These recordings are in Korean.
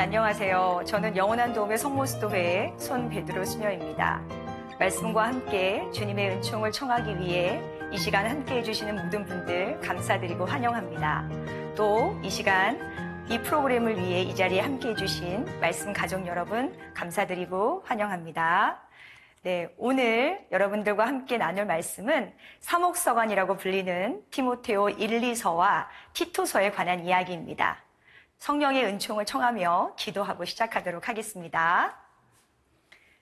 안녕하세요. 저는 영원한 도움의 성모스도회 손베드로 수녀입니다. 말씀과 함께 주님의 은총을 청하기 위해 이 시간 함께 해주시는 모든 분들 감사드리고 환영합니다. 또 이 시간 이 프로그램을 위해 이 자리에 함께 해주신 말씀 가족 여러분 감사드리고 환영합니다. 네, 오늘 여러분들과 함께 나눌 말씀은 사목서관이라고 불리는 디모데오 1, 2서와 티토서에 관한 이야기입니다. 성령의 은총을 청하며 기도하고 시작하도록 하겠습니다.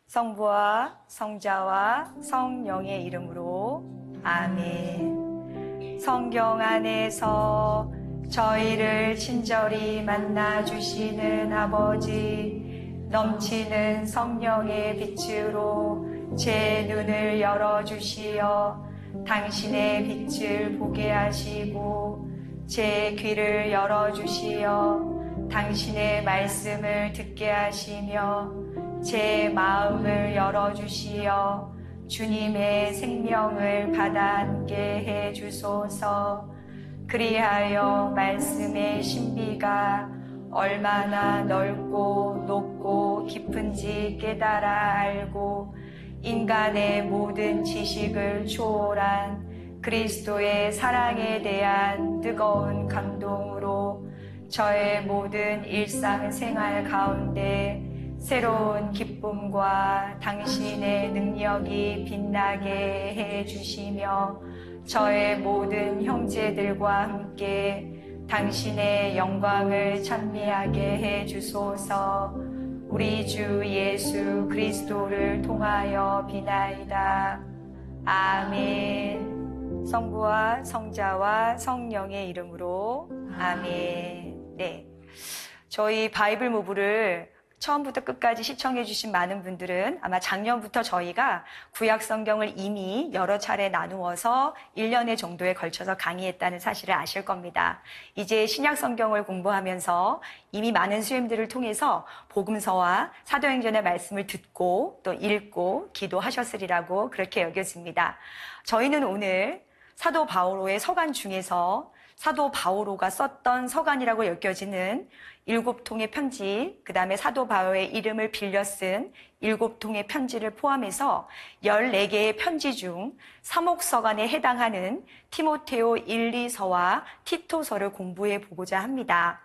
성부와 성자와 성령의 이름으로 아멘. 성경 안에서 저희를 친절히 만나주시는 아버지, 넘치는 성령의 빛으로 제 눈을 열어주시어 당신의 빛을 보게 하시고 제 귀를 열어주시어 당신의 말씀을 듣게 하시며 제 마음을 열어주시어 주님의 생명을 받아안게 해주소서. 그리하여 말씀의 신비가 얼마나 넓고 높고 깊은지 깨달아 알고 인간의 모든 지식을 초월한 그리스도의 사랑에 대한 뜨거운 감동으로 저의 모든 일상생활 가운데 새로운 기쁨과 당신의 능력이 빛나게 해주시며 저의 모든 형제들과 함께 당신의 영광을 찬미하게 해주소서. 우리 주 예수 그리스도를 통하여 비나이다. 아멘. 성부와 성자와 성령의 이름으로 아멘. 네, 저희 바이블 무브를 처음부터 끝까지 시청해 주신 많은 분들은 아마 작년부터 저희가 구약 성경을 이미 여러 차례 나누어서 1년의 정도에 걸쳐서 강의했다는 사실을 아실 겁니다. 이제 신약 성경을 공부하면서 이미 많은 수임들을 통해서 복음서와 사도행전의 말씀을 듣고 또 읽고 기도하셨으리라고 그렇게 여겨집니다. 저희는 오늘 사도 바오로의 서간 중에서 사도 바오로가 썼던 서간이라고 여겨지는 7통의 편지, 그 다음에 사도 바오로의 이름을 빌려 쓴 7통의 편지를 포함해서 14개의 편지 중 사목서간에 해당하는 디모데오 1, 2서와 티토서를 공부해 보고자 합니다.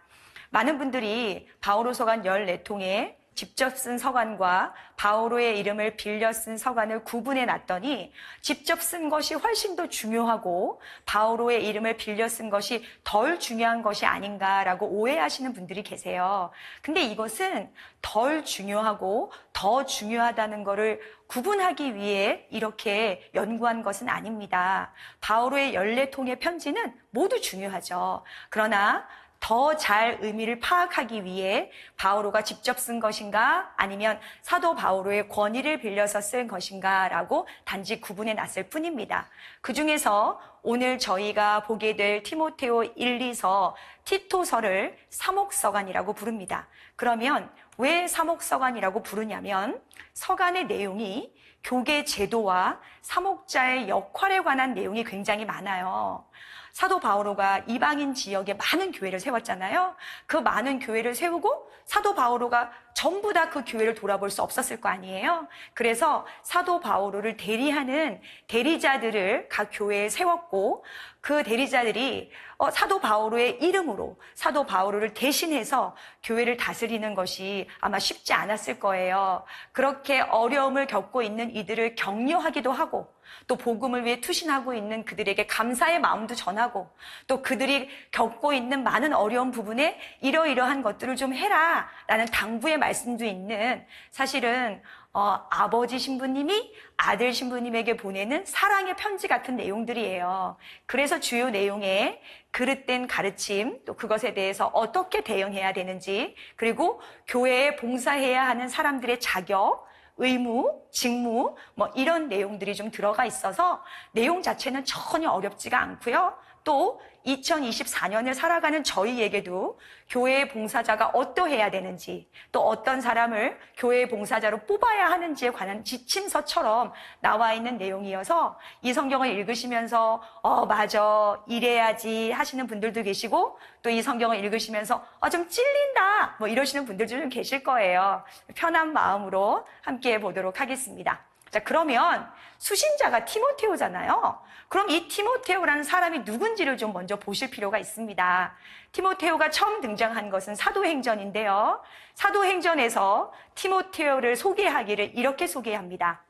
많은 분들이 바오로 서간 14통에 직접 쓴 서간과 바오로의 이름을 빌려 쓴 서간을 구분해 놨더니 직접 쓴 것이 훨씬 더 중요하고 바오로의 이름을 빌려 쓴 것이 덜 중요한 것이 아닌가라고 오해하시는 분들이 계세요. 근데 이것은 덜 중요하고 더 중요하다는 것을 구분하기 위해 이렇게 연구한 것은 아닙니다. 바오로의 14통의 편지는 모두 중요하죠. 그러나 더 잘 의미를 파악하기 위해 바오로가 직접 쓴 것인가 아니면 사도 바오로의 권위를 빌려서 쓴 것인가 라고 단지 구분해 놨을 뿐입니다. 그 중에서 오늘 저희가 보게 될 디모데오 1, 2서, 티토서를 사목서간이라고 부릅니다. 그러면 왜 사목서간이라고 부르냐면 서간의 내용이 교계 제도와 사목자의 역할에 관한 내용이 굉장히 많아요. 사도 바오로가 이방인 지역에 많은 교회를 세웠잖아요. 그 많은 교회를 세우고 사도 바오로가 전부 다 그 교회를 돌아볼 수 없었을 거 아니에요. 그래서 사도 바오로를 대리하는 대리자들을 각 교회에 세웠고 그 대리자들이 사도 바오로의 이름으로 사도 바오로를 대신해서 교회를 다스리는 것이 아마 쉽지 않았을 거예요. 그렇게 어려움을 겪고 있는 이들을 격려하기도 하고 또 복음을 위해 투신하고 있는 그들에게 감사의 마음도 전하고 또 그들이 겪고 있는 많은 어려운 부분에 이러이러한 것들을 좀 해라 라는 당부의 말씀도 있는 사실은 아버지 신부님이 아들 신부님에게 보내는 사랑의 편지 같은 내용들이에요. 그래서 주요 내용에 그릇된 가르침, 또 그것에 대해서 어떻게 대응해야 되는지, 그리고 교회에 봉사해야 하는 사람들의 자격, 의무, 직무, 이런 내용들이 좀 들어가 있어서 내용 자체는 전혀 어렵지가 않고요. 또 2024년을 살아가는 저희에게도 교회의 봉사자가 어떠해야 되는지, 또 어떤 사람을 교회의 봉사자로 뽑아야 하는지에 관한 지침서처럼 나와 있는 내용이어서 이 성경을 읽으시면서 맞아, 이래야지 하시는 분들도 계시고, 또 이 성경을 읽으시면서 좀 찔린다 뭐 이러시는 분들도 좀 계실 거예요. 편한 마음으로 함께 보도록 하겠습니다. 자, 그러면 수신자가 티모테오잖아요. 그럼 이 티모테오라는 사람이 누군지를 좀 먼저 보실 필요가 있습니다. 티모테오가 처음 등장한 것은 사도행전인데요. 사도행전에서 티모테오를 소개하기를 이렇게 소개합니다.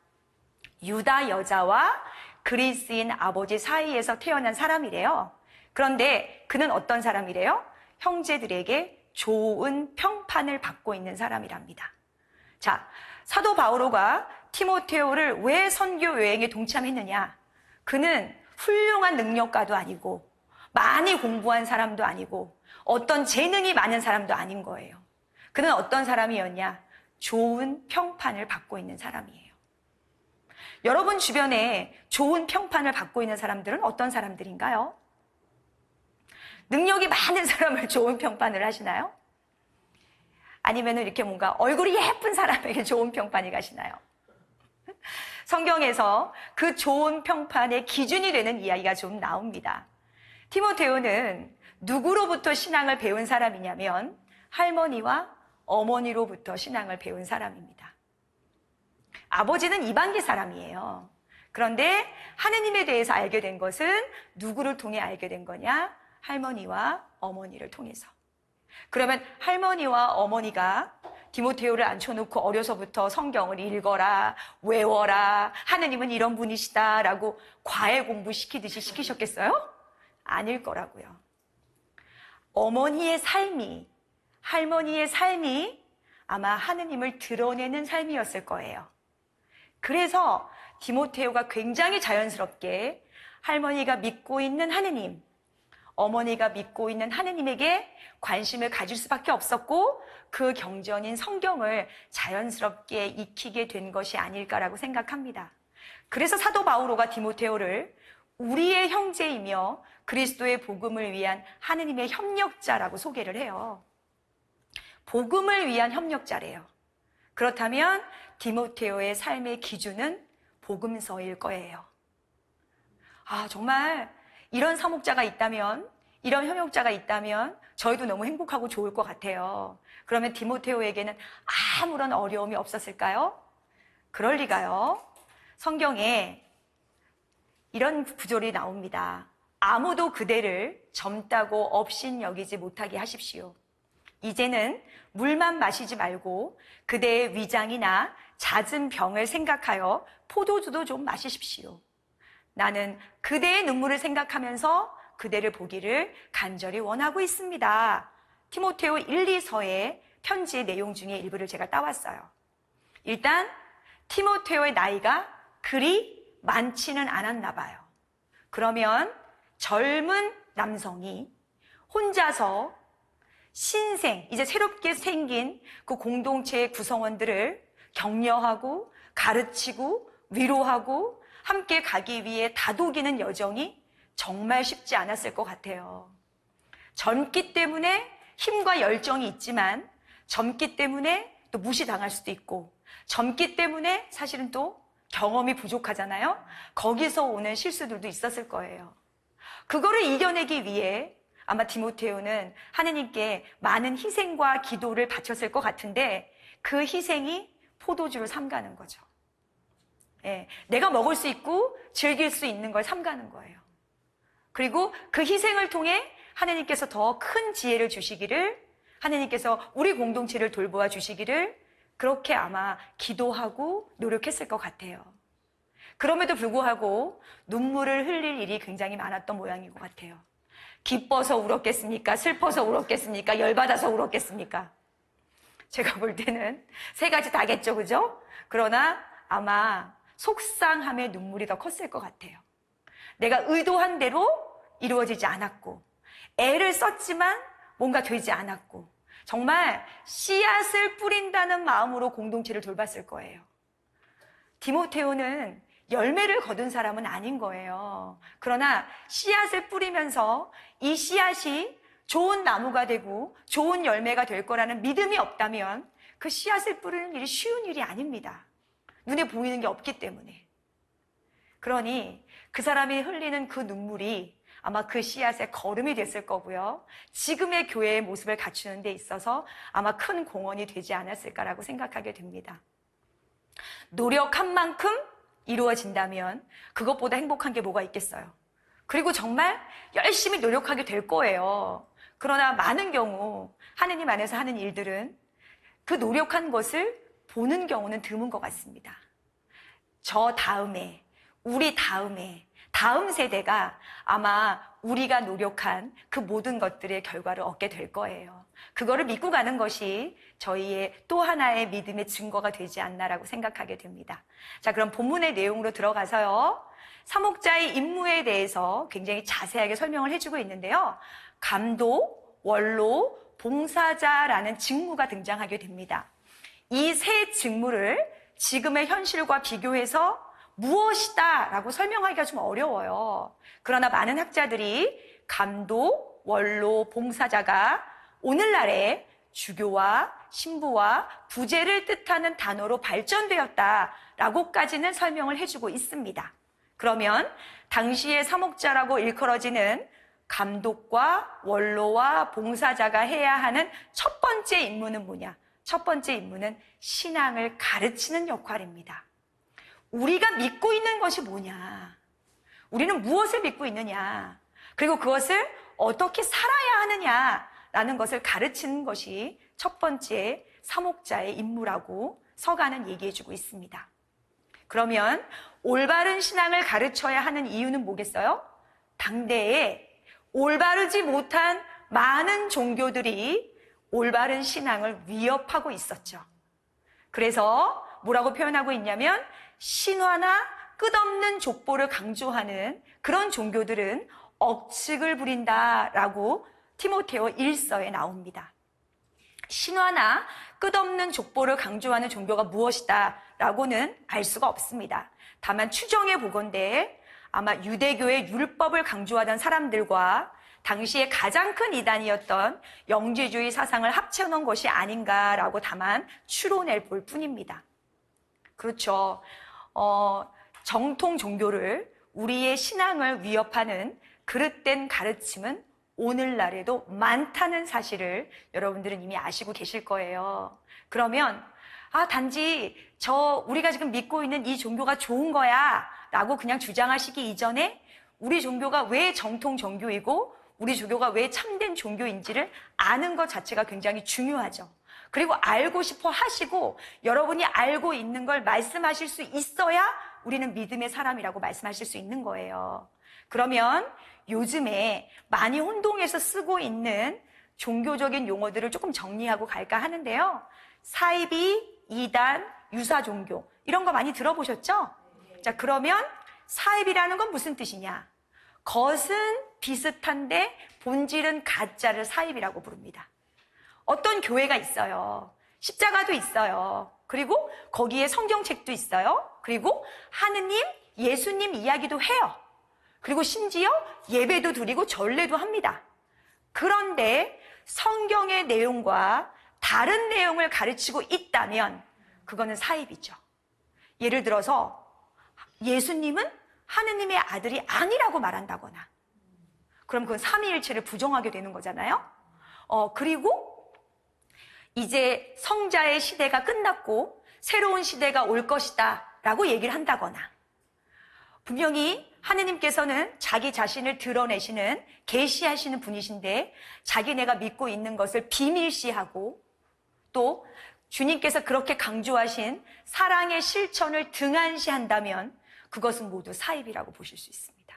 유다 여자와 그리스인 아버지 사이에서 태어난 사람이래요. 그런데 그는 어떤 사람이래요? 형제들에게 좋은 평판을 받고 있는 사람이랍니다. 자, 사도 바오로가 티모테오를 왜 선교 여행에 동참했느냐? 그는 훌륭한 능력가도 아니고 많이 공부한 사람도 아니고 어떤 재능이 많은 사람도 아닌 거예요. 그는 어떤 사람이었냐? 좋은 평판을 받고 있는 사람이에요. 여러분 주변에 좋은 평판을 받고 있는 사람들은 어떤 사람들인가요? 능력이 많은 사람을 좋은 평판을 하시나요? 아니면 이렇게 뭔가 얼굴이 예쁜 사람에게 좋은 평판이 가시나요? 성경에서 그 좋은 평판의 기준이 되는 이야기가 좀 나옵니다. 티모테오는 누구로부터 신앙을 배운 사람이냐면 할머니와 어머니로부터 신앙을 배운 사람입니다. 아버지는 이방계 사람이에요. 그런데 하느님에 대해서 알게 된 것은 누구를 통해 알게 된 거냐? 할머니와 어머니를 통해서. 그러면 할머니와 어머니가 디모데오를 앉혀놓고 어려서부터 성경을 읽어라, 외워라, 하느님은 이런 분이시다라고 과외 공부시키듯이 시키셨겠어요? 아닐 거라고요. 어머니의 삶이, 할머니의 삶이 아마 하느님을 드러내는 삶이었을 거예요. 그래서 디모데오가 굉장히 자연스럽게 할머니가 믿고 있는 하느님, 어머니가 믿고 있는 하느님에게 관심을 가질 수밖에 없었고 그 경전인 성경을 자연스럽게 익히게 된 것이 아닐까라고 생각합니다. 그래서 사도 바오로가 디모데오를 우리의 형제이며 그리스도의 복음을 위한 하느님의 협력자라고 소개를 해요. 복음을 위한 협력자래요. 그렇다면 디모데오의 삶의 기준은 복음서일 거예요. 정말 이런 사목자가 있다면, 이런 협력자가 있다면 저희도 너무 행복하고 좋을 것 같아요. 그러면 디모데오에게는 아무런 어려움이 없었을까요? 그럴 리가요. 성경에 이런 구절이 나옵니다. 아무도 그대를 젊다고 업신여기지 못하게 하십시오. 이제는 물만 마시지 말고 그대의 위장이나 잦은 병을 생각하여 포도주도 좀 마시십시오. 나는 그대의 눈물을 생각하면서 그대를 보기를 간절히 원하고 있습니다. 티모테오 1, 2서의 편지의 내용 중에 일부를 제가 따왔어요. 일단 티모테오의 나이가 그리 많지는 않았나 봐요. 그러면 젊은 남성이 혼자서 신생, 이제 새롭게 생긴 그 공동체의 구성원들을 격려하고 가르치고 위로하고 함께 가기 위해 다독이는 여정이 정말 쉽지 않았을 것 같아요. 젊기 때문에 힘과 열정이 있지만 젊기 때문에 또 무시당할 수도 있고 젊기 때문에 사실은 또 경험이 부족하잖아요. 거기서 오는 실수들도 있었을 거예요. 그거를 이겨내기 위해 아마 디모데오는 하느님께 많은 희생과 기도를 바쳤을 것 같은데 그 희생이 포도주를 삼가는 거죠. 내가 먹을 수 있고 즐길 수 있는 걸 삼가는 거예요. 그리고 그 희생을 통해 하느님께서 더 큰 지혜를 주시기를, 하느님께서 우리 공동체를 돌보아 주시기를 그렇게 아마 기도하고 노력했을 것 같아요. 그럼에도 불구하고 눈물을 흘릴 일이 굉장히 많았던 모양인 것 같아요. 기뻐서 울었겠습니까? 슬퍼서 울었겠습니까? 열받아서 울었겠습니까? 제가 볼 때는 세 가지 다겠죠, 그죠? 그러나 아마 속상함의 눈물이 더 컸을 것 같아요. 내가 의도한 대로 이루어지지 않았고 애를 썼지만 뭔가 되지 않았고 정말 씨앗을 뿌린다는 마음으로 공동체를 돌봤을 거예요. 디모데오는 열매를 거둔 사람은 아닌 거예요. 그러나 씨앗을 뿌리면서 이 씨앗이 좋은 나무가 되고 좋은 열매가 될 거라는 믿음이 없다면 그 씨앗을 뿌리는 일이 쉬운 일이 아닙니다. 눈에 보이는 게 없기 때문에. 그러니 그 사람이 흘리는 그 눈물이 아마 그 씨앗의 거름이 됐을 거고요. 지금의 교회의 모습을 갖추는 데 있어서 아마 큰 공헌이 되지 않았을까라고 생각하게 됩니다. 노력한 만큼 이루어진다면 그것보다 행복한 게 뭐가 있겠어요. 그리고 정말 열심히 노력하게 될 거예요. 그러나 많은 경우 하느님 안에서 하는 일들은 그 노력한 것을 보는 경우는 드문 것 같습니다. 저 다음에, 우리 다음에, 다음 세대가 아마 우리가 노력한 그 모든 것들의 결과를 얻게 될 거예요. 그거를 믿고 가는 것이 저희의 또 하나의 믿음의 증거가 되지 않나라고 생각하게 됩니다. 자, 그럼 본문의 내용으로 들어가서요. 사목자의 임무에 대해서 굉장히 자세하게 설명을 해주고 있는데요. 감독, 원로, 봉사자라는 직무가 등장하게 됩니다. 이 세 직무를 지금의 현실과 비교해서 무엇이다 라고 설명하기가 좀 어려워요. 그러나 많은 학자들이 감독, 원로, 봉사자가 오늘날의 주교와 신부와 부제를 뜻하는 단어로 발전되었다라고까지는 설명을 해주고 있습니다. 그러면 당시의 사목자라고 일컬어지는 감독과 원로와 봉사자가 해야 하는 첫 번째 임무는 뭐냐? 첫 번째 임무는 신앙을 가르치는 역할입니다. 우리가 믿고 있는 것이 뭐냐? 우리는 무엇을 믿고 있느냐? 그리고 그것을 어떻게 살아야 하느냐라는 것을 가르치는 것이 첫 번째 사목자의 임무라고 서가는 얘기해주고 있습니다. 그러면 올바른 신앙을 가르쳐야 하는 이유는 뭐겠어요? 당대에 올바르지 못한 많은 종교들이 올바른 신앙을 위협하고 있었죠. 그래서 뭐라고 표현하고 있냐면 신화나 끝없는 족보를 강조하는 그런 종교들은 억측을 부린다라고 티모테오 1서에 나옵니다. 신화나 끝없는 족보를 강조하는 종교가 무엇이다 라고는 알 수가 없습니다. 다만 추정해 보건대 아마 유대교의 율법을 강조하던 사람들과 당시에 가장 큰 이단이었던 영지주의 사상을 합쳐놓은 것이 아닌가라고 다만 추론해 볼 뿐입니다. 그렇죠. 정통 종교를 우리의 신앙을 위협하는 그릇된 가르침은 오늘날에도 많다는 사실을 여러분들은 이미 아시고 계실 거예요. 그러면 단지 우리가 지금 믿고 있는 이 종교가 좋은 거야 라고 그냥 주장하시기 이전에 우리 종교가 왜 정통 종교이고 우리 종교가 왜 참된 종교인지를 아는 것 자체가 굉장히 중요하죠. 그리고 알고 싶어 하시고 여러분이 알고 있는 걸 말씀하실 수 있어야 우리는 믿음의 사람이라고 말씀하실 수 있는 거예요. 그러면 요즘에 많이 혼동해서 쓰고 있는 종교적인 용어들을 조금 정리하고 갈까 하는데요. 사이비, 이단, 유사종교 이런 거 많이 들어보셨죠? 자, 그러면 사이비라는 건 무슨 뜻이냐? 겉은 비슷한데 본질은 가짜를 사이비라고 부릅니다. 어떤 교회가 있어요. 십자가도 있어요. 그리고 거기에 성경책도 있어요. 그리고 하느님, 예수님 이야기도 해요. 그리고 심지어 예배도 드리고 전례도 합니다. 그런데 성경의 내용과 다른 내용을 가르치고 있다면 그거는 사입이죠. 예를 들어서 예수님은 하느님의 아들이 아니라고 말한다거나 그럼 그건 삼위일체를 부정하게 되는 거잖아요. 그리고 이제 성자의 시대가 끝났고 새로운 시대가 올 것이다 라고 얘기를 한다거나 분명히 하느님께서는 자기 자신을 드러내시는 계시하시는 분이신데 자기네가 믿고 있는 것을 비밀시하고 또 주님께서 그렇게 강조하신 사랑의 실천을 등한시한다면 그것은 모두 사입이라고 보실 수 있습니다.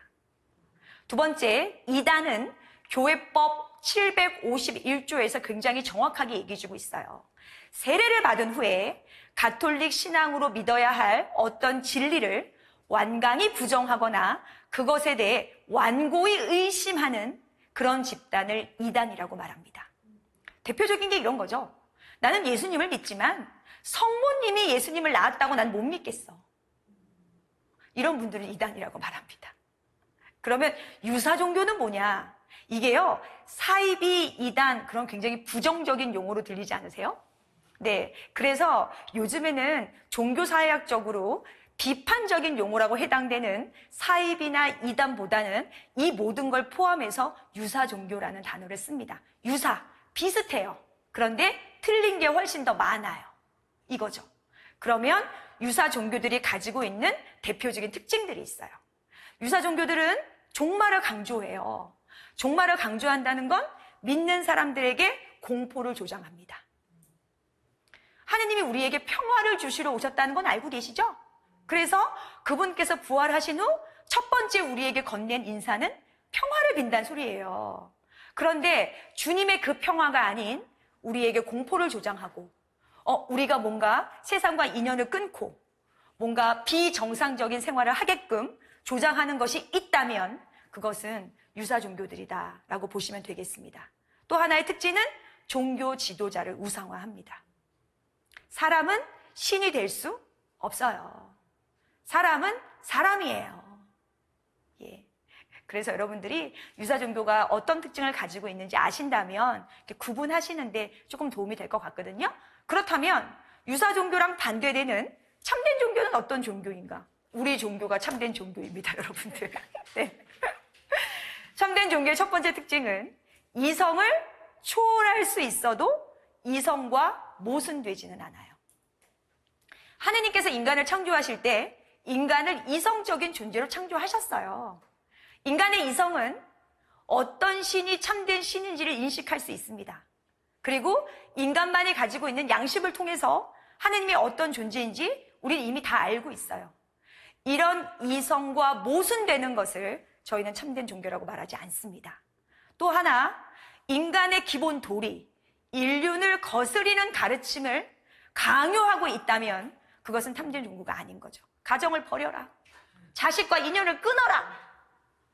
두 번째, 이단은 교회법 751조에서 굉장히 정확하게 얘기해주고 있어요. 세례를 받은 후에 가톨릭 신앙으로 믿어야 할 어떤 진리를 완강히 부정하거나 그것에 대해 완고히 의심하는 그런 집단을 이단이라고 말합니다. 대표적인 게 이런 거죠. 나는 예수님을 믿지만 성모님이 예수님을 낳았다고 난 못 믿겠어. 이런 분들은 이단이라고 말합니다. 그러면 유사 종교는 뭐냐? 이게요, 사이비 이단, 그런 굉장히 부정적인 용어로 들리지 않으세요? 네. 그래서 요즘에는 종교사회학적으로 비판적인 용어라고 해당되는 사이비나 이단보다는 이 모든 걸 포함해서 유사 종교라는 단어를 씁니다. 유사, 비슷해요. 그런데 틀린 게 훨씬 더 많아요. 이거죠. 그러면 유사 종교들이 가지고 있는 대표적인 특징들이 있어요. 유사 종교들은 종말을 강조해요. 종말을 강조한다는 건 믿는 사람들에게 공포를 조장합니다. 하느님이 우리에게 평화를 주시러 오셨다는 건 알고 계시죠? 그래서 그분께서 부활하신 후 첫 번째 우리에게 건넨 인사는 평화를 빈다는 소리예요. 그런데 주님의 그 평화가 아닌 우리에게 공포를 조장하고 우리가 뭔가 세상과 인연을 끊고 뭔가 비정상적인 생활을 하게끔 조장하는 것이 있다면 그것은 유사 종교들이다라고 보시면 되겠습니다. 또 하나의 특징은 종교 지도자를 우상화합니다. 사람은 신이 될 수 없어요. 사람은 사람이에요. 예. 그래서 여러분들이 유사 종교가 어떤 특징을 가지고 있는지 아신다면 이렇게 구분하시는데 조금 도움이 될 것 같거든요. 그렇다면 유사 종교랑 반대되는 참된 종교는 어떤 종교인가? 우리 종교가 참된 종교입니다, 여러분들. 네. 참된 종교의 첫 번째 특징은 이성을 초월할 수 있어도 이성과 모순되지는 않아요. 하느님께서 인간을 창조하실 때 인간을 이성적인 존재로 창조하셨어요. 인간의 이성은 어떤 신이 참된 신인지를 인식할 수 있습니다. 그리고 인간만이 가지고 있는 양심을 통해서 하느님이 어떤 존재인지 우리는 이미 다 알고 있어요. 이런 이성과 모순되는 것을 저희는 참된 종교라고 말하지 않습니다. 또 하나, 인간의 기본 도리, 인륜을 거스리는 가르침을 강요하고 있다면 그것은 참된 종교가 아닌 거죠. 가정을 버려라. 자식과 인연을 끊어라.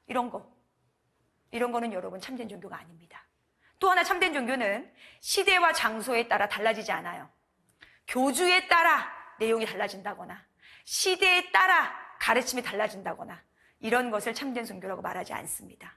이런 거는 여러분 참된 종교가 아닙니다. 또 하나 참된 종교는 시대와 장소에 따라 달라지지 않아요. 교주에 따라 내용이 달라진다거나 시대에 따라 가르침이 달라진다거나 이런 것을 참된 종교라고 말하지 않습니다.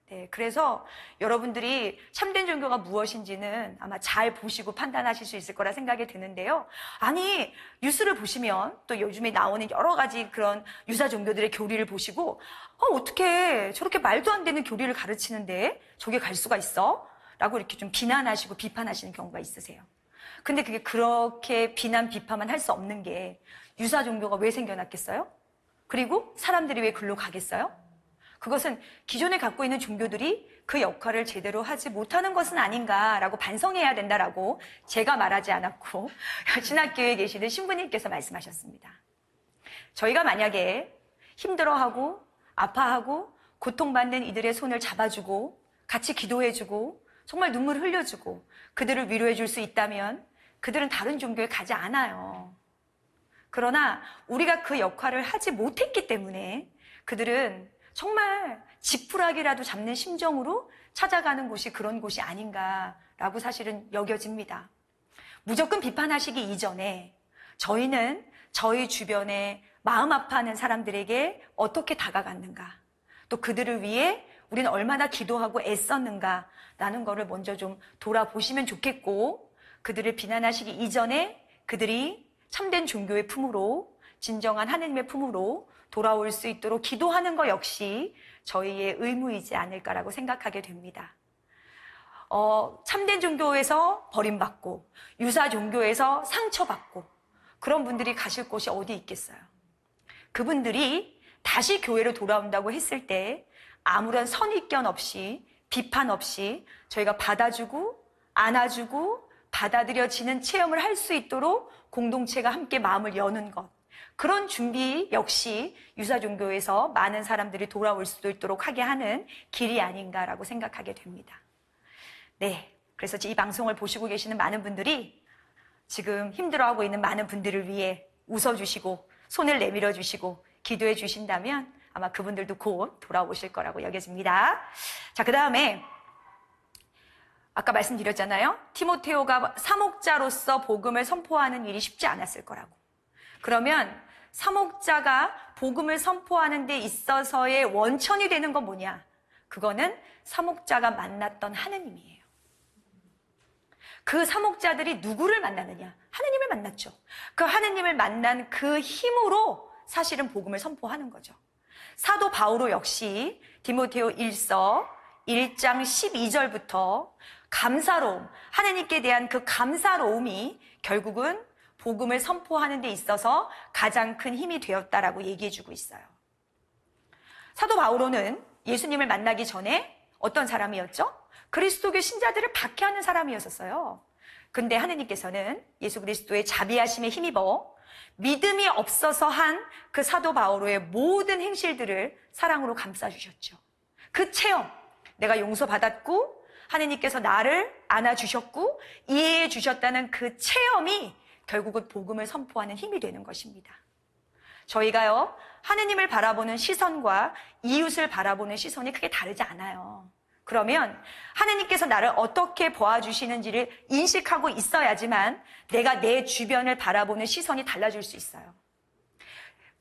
네, 그래서 여러분들이 참된 종교가 무엇인지는 아마 잘 보시고 판단하실 수 있을 거라 생각이 드는데요. 아니, 뉴스를 보시면 또 요즘에 나오는 여러 가지 그런 유사 종교들의 교리를 보시고 어떻게 저렇게 말도 안 되는 교리를 가르치는데 저게 갈 수가 있어? 라고 이렇게 좀 비난하시고 비판하시는 경우가 있으세요. 근데 그게 그렇게 비난, 비판만 할 수 없는 게 유사 종교가 왜 생겨났겠어요? 그리고 사람들이 왜 글로 가겠어요? 그것은 기존에 갖고 있는 종교들이 그 역할을 제대로 하지 못하는 것은 아닌가라고 반성해야 된다라고 제가 말하지 않았고 신학교에 계시는 신부님께서 말씀하셨습니다. 저희가 만약에 힘들어하고 아파하고 고통받는 이들의 손을 잡아주고 같이 기도해주고 정말 눈물을 흘려주고 그들을 위로해줄 수 있다면 그들은 다른 종교에 가지 않아요. 그러나 우리가 그 역할을 하지 못했기 때문에 그들은 정말 지푸라기라도 잡는 심정으로 찾아가는 곳이 그런 곳이 아닌가라고 사실은 여겨집니다. 무조건 비판하시기 이전에 저희는 저희 주변에 마음 아파하는 사람들에게 어떻게 다가갔는가, 또 그들을 위해 우리는 얼마나 기도하고 애썼는가라는 거를 먼저 좀 돌아보시면 좋겠고, 그들을 비난하시기 이전에 그들이 참된 종교의 품으로, 진정한 하느님의 품으로 돌아올 수 있도록 기도하는 것 역시 저희의 의무이지 않을까라고 생각하게 됩니다. 참된 종교에서 버림받고 유사 종교에서 상처받고 그런 분들이 가실 곳이 어디 있겠어요? 그분들이 다시 교회로 돌아온다고 했을 때 아무런 선입견 없이 비판 없이 저희가 받아주고 안아주고 받아들여지는 체험을 할 수 있도록 공동체가 함께 마음을 여는 것, 그런 준비 역시 유사 종교에서 많은 사람들이 돌아올 수도 있도록 하게 하는 길이 아닌가라고 생각하게 됩니다. 네, 그래서 이 방송을 보시고 계시는 많은 분들이 지금 힘들어하고 있는 많은 분들을 위해 웃어주시고 손을 내밀어 주시고 기도해 주신다면 아마 그분들도 곧 돌아오실 거라고 여겨집니다. 자, 그 다음에 아까 말씀드렸잖아요. 티모테오가 사목자로서 복음을 선포하는 일이 쉽지 않았을 거라고. 그러면 사목자가 복음을 선포하는 데 있어서의 원천이 되는 건 뭐냐? 그거는 사목자가 만났던 하느님이에요. 그 사목자들이 누구를 만나느냐? 하느님을 만났죠. 그 하느님을 만난 그 힘으로 사실은 복음을 선포하는 거죠. 사도 바오로 역시 디모데오 1서 1장 12절부터 감사로움, 하느님께 대한 그 감사로움이 결국은 복음을 선포하는 데 있어서 가장 큰 힘이 되었다라고 얘기해주고 있어요. 사도 바오로는 예수님을 만나기 전에 어떤 사람이었죠? 그리스도교 신자들을 박해하는 사람이었어요. 근데 하느님께서는 예수 그리스도의 자비하심에 힘입어 믿음이 없어서 한 그 사도 바오로의 모든 행실들을 사랑으로 감싸주셨죠. 그 체험, 내가 용서받았고 하느님께서 나를 안아주셨고 이해해 주셨다는 그 체험이 결국은 복음을 선포하는 힘이 되는 것입니다. 저희가요, 하느님을 바라보는 시선과 이웃을 바라보는 시선이 크게 다르지 않아요. 그러면 하느님께서 나를 어떻게 보아주시는지를 인식하고 있어야지만 내가 내 주변을 바라보는 시선이 달라질 수 있어요.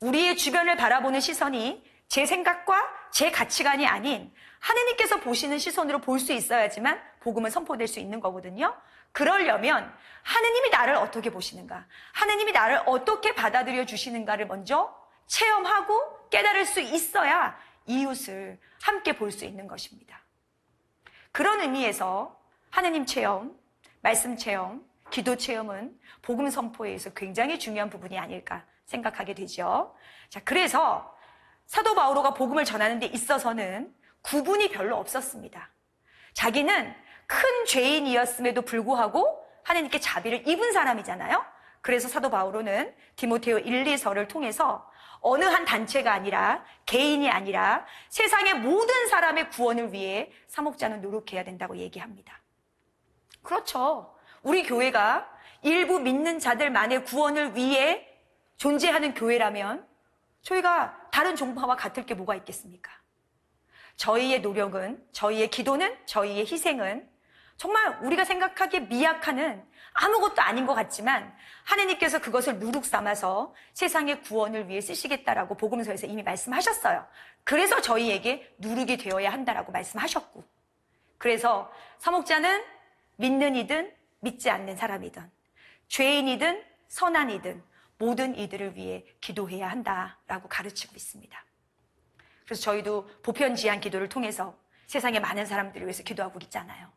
우리의 주변을 바라보는 시선이 제 생각과 제 가치관이 아닌 하느님께서 보시는 시선으로 볼 수 있어야지만 복음은 선포될 수 있는 거거든요. 그러려면 하느님이 나를 어떻게 보시는가, 하느님이 나를 어떻게 받아들여 주시는가를 먼저 체험하고 깨달을 수 있어야 이웃을 함께 볼 수 있는 것입니다. 그런 의미에서 하느님 체험, 말씀 체험, 기도 체험은 복음 선포에 있어서 굉장히 중요한 부분이 아닐까 생각하게 되죠. 자, 그래서 사도 바오로가 복음을 전하는 데 있어서는 구분이 별로 없었습니다. 자기는 큰 죄인이었음에도 불구하고 하느님께 자비를 입은 사람이잖아요. 그래서 사도 바오로는 디모데오 1, 2서를 통해서 어느 한 단체가 아니라 개인이 아니라 세상의 모든 사람의 구원을 위해 사목자는 노력해야 된다고 얘기합니다. 그렇죠. 우리 교회가 일부 믿는 자들만의 구원을 위해 존재하는 교회라면 저희가 다른 종파와 같을 게 뭐가 있겠습니까? 저희의 노력은, 저희의 기도는, 저희의 희생은 정말 우리가 생각하기에 미약하는 아무것도 아닌 것 같지만 하느님께서 그것을 누룩 삼아서 세상의 구원을 위해 쓰시겠다라고 복음서에서 이미 말씀하셨어요. 그래서 저희에게 누룩이 되어야 한다라고 말씀하셨고, 그래서 사목자는 믿는 이든 믿지 않는 사람이든 죄인이든 선한이든 모든 이들을 위해 기도해야 한다라고 가르치고 있습니다. 그래서 저희도 보편지향 기도를 통해서 세상의 많은 사람들을 위해서 기도하고 있잖아요.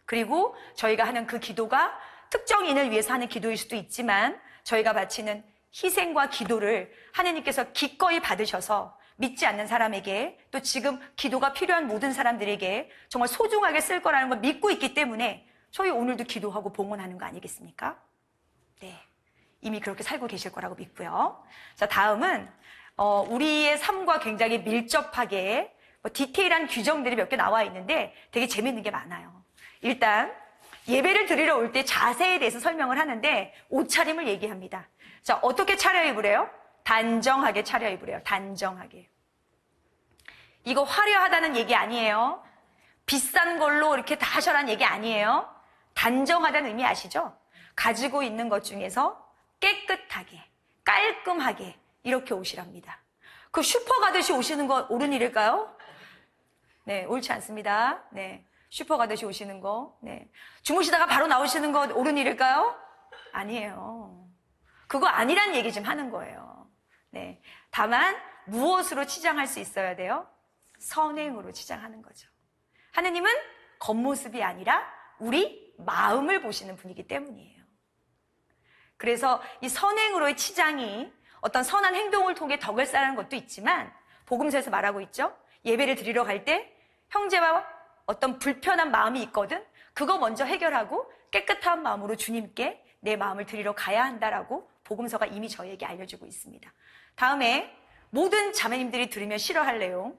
그리고 저희가 하는 그 기도가 특정인을 위해서 하는 기도일 수도 있지만 저희가 바치는 희생과 기도를 하느님께서 기꺼이 받으셔서 믿지 않는 사람에게 또 지금 기도가 필요한 모든 사람들에게 정말 소중하게 쓸 거라는 걸 믿고 있기 때문에 저희 오늘도 기도하고 봉헌하는 거 아니겠습니까? 네, 이미 그렇게 살고 계실 거라고 믿고요. 자, 다음은 우리의 삶과 굉장히 밀접하게 디테일한 규정들이 몇 개 나와 있는데 되게 재밌는 게 많아요. 일단 예배를 드리러 올 때 자세에 대해서 설명을 하는데 옷차림을 얘기합니다. 자, 어떻게 차려입으래요? 단정하게 차려입으래요. 단정하게. 이거 화려하다는 얘기 아니에요. 비싼 걸로 이렇게 다 하셔라는 얘기 아니에요. 단정하다는 의미 아시죠? 가지고 있는 것 중에서 깨끗하게, 깔끔하게 이렇게 오시랍니다. 그 슈퍼 가듯이 오시는 거 옳은 일일까요? 네, 옳지 않습니다. 네, 슈퍼 가듯이 오시는 거, 네, 주무시다가 바로 나오시는 거 옳은 일일까요? 아니에요. 그거 아니란 얘기 좀 하는 거예요. 네, 다만 무엇으로 치장할 수 있어야 돼요? 선행으로 치장하는 거죠. 하느님은 겉모습이 아니라 우리 마음을 보시는 분이기 때문이에요. 그래서 이 선행으로의 치장이 어떤 선한 행동을 통해 덕을 쌓는 것도 있지만 복음서에서 말하고 있죠. 예배를 드리러 갈 때 형제와 어떤 불편한 마음이 있거든. 그거 먼저 해결하고 깨끗한 마음으로 주님께 내 마음을 드리러 가야 한다라고 복음서가 이미 저희에게 알려주고 있습니다. 다음에 모든 자매님들이 들으면 싫어할 내용.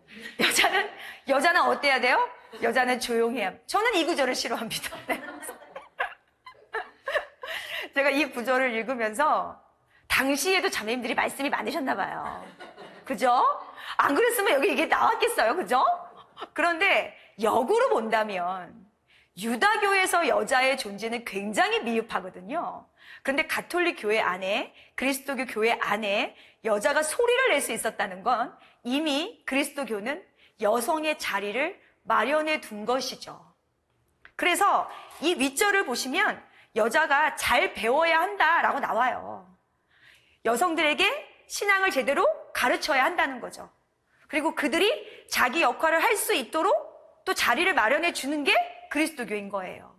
여자는 어때야 돼요? 여자는 조용해야. 저는 이 구절을 싫어합니다. 네. 제가 이 구절을 읽으면서 당시에도 자매님들이 말씀이 많으셨나 봐요. 그죠? 안 그랬으면 여기 이게 나왔겠어요. 그죠? 그런데 역으로 본다면 유다교에서 여자의 존재는 굉장히 미흡하거든요. 그런데 가톨릭 교회 안에, 그리스도교 교회 안에 여자가 소리를 낼 수 있었다는 건 이미 그리스도교는 여성의 자리를 마련해 둔 것이죠. 그래서 이 윗절을 보시면 여자가 잘 배워야 한다라고 나와요. 여성들에게 신앙을 제대로 가르쳐야 한다는 거죠. 그리고 그들이 자기 역할을 할 수 있도록 또 자리를 마련해 주는 게 그리스도교인 거예요.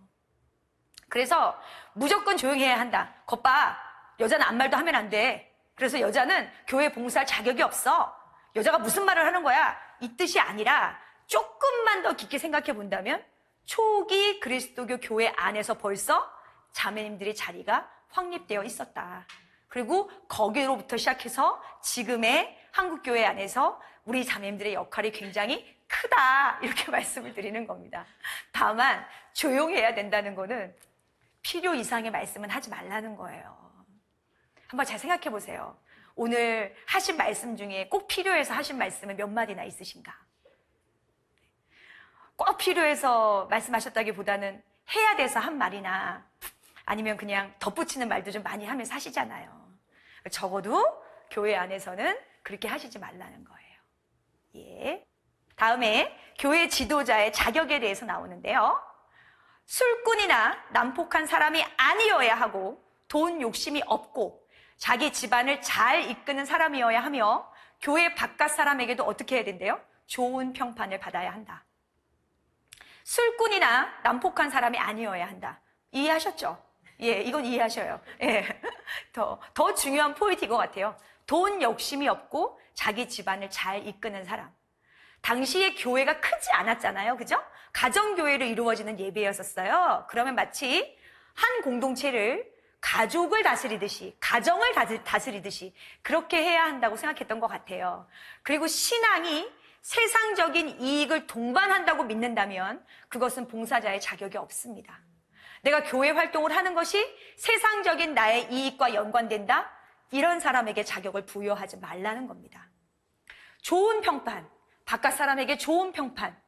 그래서 무조건 조용히 해야 한다. 겉봐, 여자는 아무 말도 하면 안 돼. 그래서 여자는 교회 봉사할 자격이 없어. 여자가 무슨 말을 하는 거야. 이 뜻이 아니라 조금만 더 깊게 생각해 본다면 초기 그리스도교 교회 안에서 벌써 자매님들의 자리가 확립되어 있었다. 그리고 거기로부터 시작해서 지금의 한국교회 안에서 우리 자매님들의 역할이 굉장히 크다, 이렇게 말씀을 드리는 겁니다. 다만 조용해야 된다는 거는 필요 이상의 말씀은 하지 말라는 거예요. 한번 잘 생각해 보세요. 오늘 하신 말씀 중에 꼭 필요해서 하신 말씀은 몇 마디나 있으신가? 꼭 필요해서 말씀하셨다기보다는 해야 돼서 한 말이나 아니면 그냥 덧붙이는 말도 좀 많이 하면서 하시잖아요. 적어도 교회 안에서는 그렇게 하시지 말라는 거예요. 예. 다음에 교회 지도자의 자격에 대해서 나오는데요. 술꾼이나 난폭한 사람이 아니어야 하고 돈 욕심이 없고 자기 집안을 잘 이끄는 사람이어야 하며 교회 바깥 사람에게도 어떻게 해야 된대요? 좋은 평판을 받아야 한다. 술꾼이나 난폭한 사람이 아니어야 한다. 이해하셨죠? 예, 이건 이해하셔요. 예. 더 중요한 포인트인 것 같아요. 돈 욕심이 없고 자기 집안을 잘 이끄는 사람. 당시에 교회가 크지 않았잖아요. 그죠? 가정교회로 이루어지는 예배였었어요. 그러면 마치 한 공동체를 가족을 다스리듯이, 가정을 다스리듯이 그렇게 해야 한다고 생각했던 것 같아요. 그리고 신앙이 세상적인 이익을 동반한다고 믿는다면 그것은 봉사자의 자격이 없습니다. 내가 교회 활동을 하는 것이 세상적인 나의 이익과 연관된다? 이런 사람에게 자격을 부여하지 말라는 겁니다. 좋은 평판, 바깥 사람에게 좋은 평판,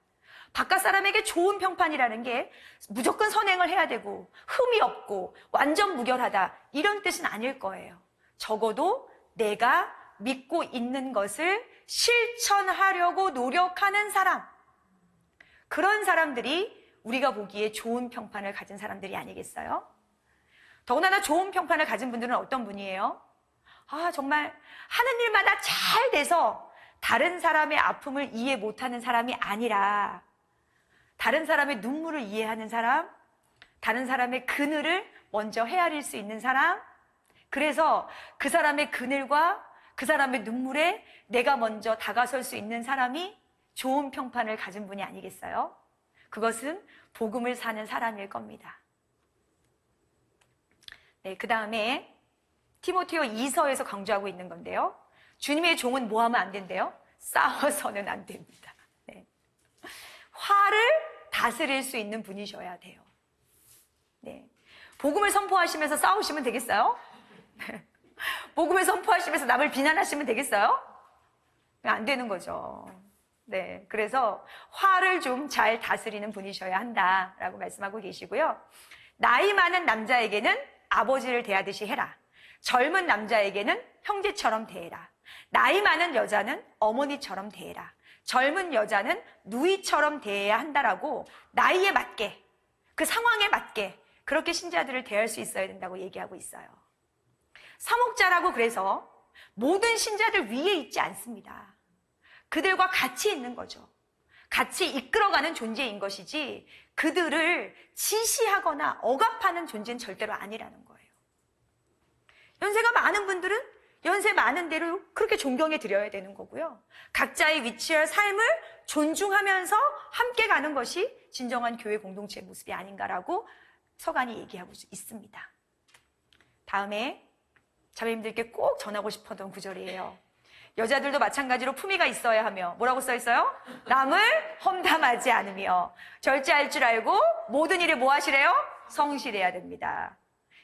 바깥 사람에게 좋은 평판이라는 게 무조건 선행을 해야 되고 흠이 없고 완전 무결하다, 이런 뜻은 아닐 거예요. 적어도 내가 믿고 있는 것을 실천하려고 노력하는 사람, 그런 사람들이 우리가 보기에 좋은 평판을 가진 사람들이 아니겠어요? 더군다나 좋은 평판을 가진 분들은 어떤 분이에요? 정말 하는 일마다 잘 돼서 다른 사람의 아픔을 이해 못하는 사람이 아니라 다른 사람의 눈물을 이해하는 사람, 다른 사람의 그늘을 먼저 헤아릴 수 있는 사람, 그래서 그 사람의 그늘과 그 사람의 눈물에 내가 먼저 다가설 수 있는 사람이 좋은 평판을 가진 분이 아니겠어요? 그것은 복음을 사는 사람일 겁니다. 네, 그 다음에 티모테오 2서에서 강조하고 있는 건데요. 주님의 종은 뭐 하면 안 된대요? 싸워서는 안 됩니다. 네. 화를 다스릴 수 있는 분이셔야 돼요. 네. 복음을 선포하시면서 싸우시면 되겠어요? 네. 복음을 선포하시면서 남을 비난하시면 되겠어요? 안 되는 거죠. 네. 그래서 화를 좀 잘 다스리는 분이셔야 한다라고 말씀하고 계시고요. 나이 많은 남자에게는 아버지를 대하듯이 해라. 젊은 남자에게는 형제처럼 대해라. 나이 많은 여자는 어머니처럼 대해라. 젊은 여자는 누이처럼 대해야 한다라고 나이에 맞게, 그 상황에 맞게 그렇게 신자들을 대할 수 있어야 된다고 얘기하고 있어요. 사목자라고 그래서 모든 신자들 위에 있지 않습니다. 그들과 같이 있는 거죠. 같이 이끌어가는 존재인 것이지 그들을 지시하거나 억압하는 존재는 절대로 아니라는 거예요. 연세가 많은 분들은 연세 많은 대로 그렇게 존경해 드려야 되는 거고요. 각자의 위치와 삶을 존중하면서 함께 가는 것이 진정한 교회 공동체의 모습이 아닌가라고 서간이 얘기하고 있습니다. 다음에 자매님들께 꼭 전하고 싶었던 구절이에요. 여자들도 마찬가지로 품위가 있어야 하며, 뭐라고 써 있어요? 남을 험담하지 않으며 절제할 줄 알고 모든 일에 뭐 하시래요? 성실해야 됩니다.